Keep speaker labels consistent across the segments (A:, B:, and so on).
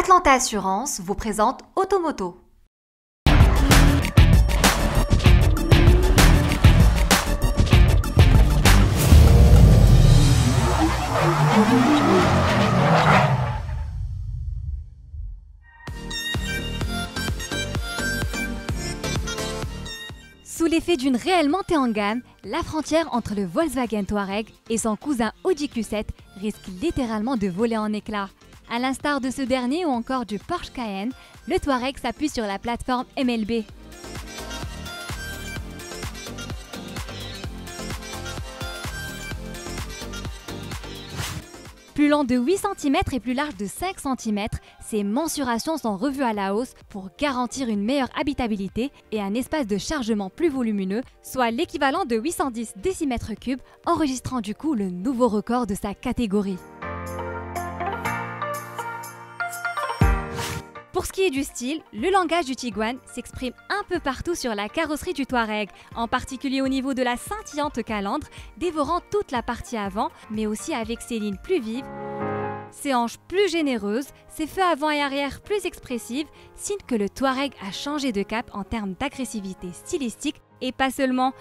A: Atlanta Assurance vous présente Automoto. Sous l'effet d'une réelle montée en gamme, la frontière entre le Volkswagen Touareg et son cousin Audi Q7 risque littéralement de voler en éclats. À l'instar de ce dernier ou encore du Porsche Cayenne, le Touareg s'appuie sur la plateforme MLB. Plus long de 8 cm et plus large de 5 cm, ces mensurations sont revues à la hausse pour garantir une meilleure habitabilité et un espace de chargement plus volumineux, soit l'équivalent de 810 décimètres cubes, enregistrant du coup le nouveau record de sa catégorie. Pour ce qui est du style, le langage du Tiguan s'exprime un peu partout sur la carrosserie du Touareg, en particulier au niveau de la scintillante calandre, dévorant toute la partie avant, mais aussi avec ses lignes plus vives, ses hanches plus généreuses, ses feux avant et arrière plus expressives, signe que le Touareg a changé de cap en termes d'agressivité stylistique et pas seulement.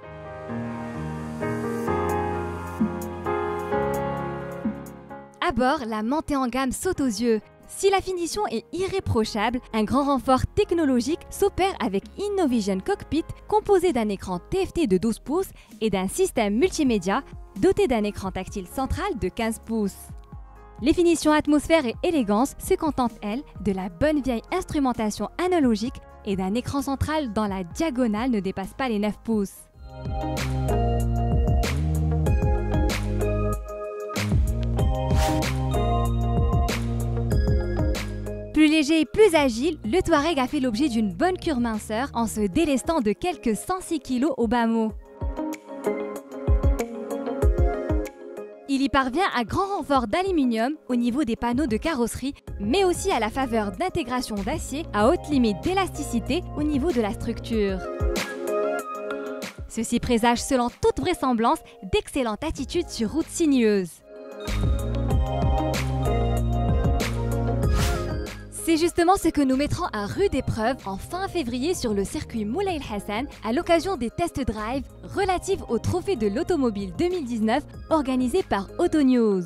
A: À bord, la montée en gamme saute aux yeux. Si la finition est irréprochable, un grand renfort technologique s'opère avec InnoVision Cockpit, composé d'un écran TFT de 12 pouces et d'un système multimédia doté d'un écran tactile central de 15 pouces. Les finitions atmosphère et élégance se contentent, elles, de la bonne vieille instrumentation analogique et d'un écran central dont la diagonale ne dépasse pas les 9 pouces. Plus léger et plus agile, le Touareg a fait l'objet d'une bonne cure minceur en se délestant de quelques 106 kg au bas mot. Il y parvient à grand renfort d'aluminium au niveau des panneaux de carrosserie, mais aussi à la faveur d'intégration d'acier à haute limite d'élasticité au niveau de la structure. Ceci présage selon toute vraisemblance d'excellentes attitudes sur route sinueuse. C'est justement ce que nous mettrons à rude épreuve en fin février sur le circuit Moulay El Hassan à l'occasion des test drive relatifs au Trophée de l'Automobile 2019 organisé par Autonews.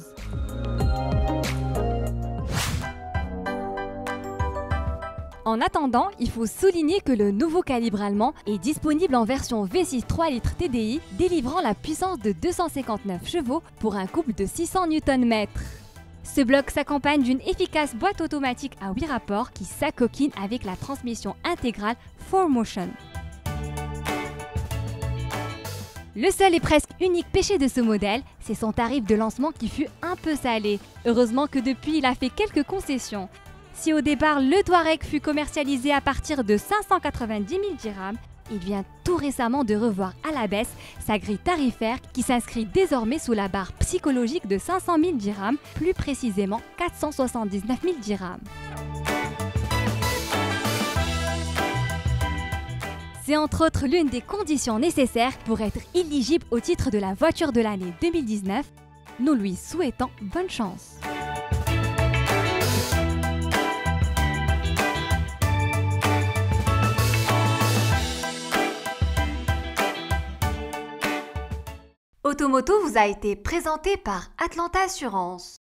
A: En attendant, il faut souligner que le nouveau calibre allemand est disponible en version V6 3 litres TDI, délivrant la puissance de 259 chevaux pour un couple de 600 Nm. Ce bloc s'accompagne d'une efficace boîte automatique à 8 rapports qui s'acoquine avec la transmission intégrale 4Motion. Le seul et presque unique péché de ce modèle, c'est son tarif de lancement qui fut un peu salé. Heureusement que depuis, il a fait quelques concessions. Si au départ, le Touareg fut commercialisé à partir de 590 000 dirhams, il vient tout récemment de revoir à la baisse sa grille tarifaire qui s'inscrit désormais sous la barre psychologique de 500 000 dirhams, plus précisément 479 000 dirhams. C'est entre autres l'une des conditions nécessaires pour être éligible au titre de la voiture de l'année 2019. Nous lui souhaitons bonne chance. Automoto vous a été présenté par Atlanta Assurance.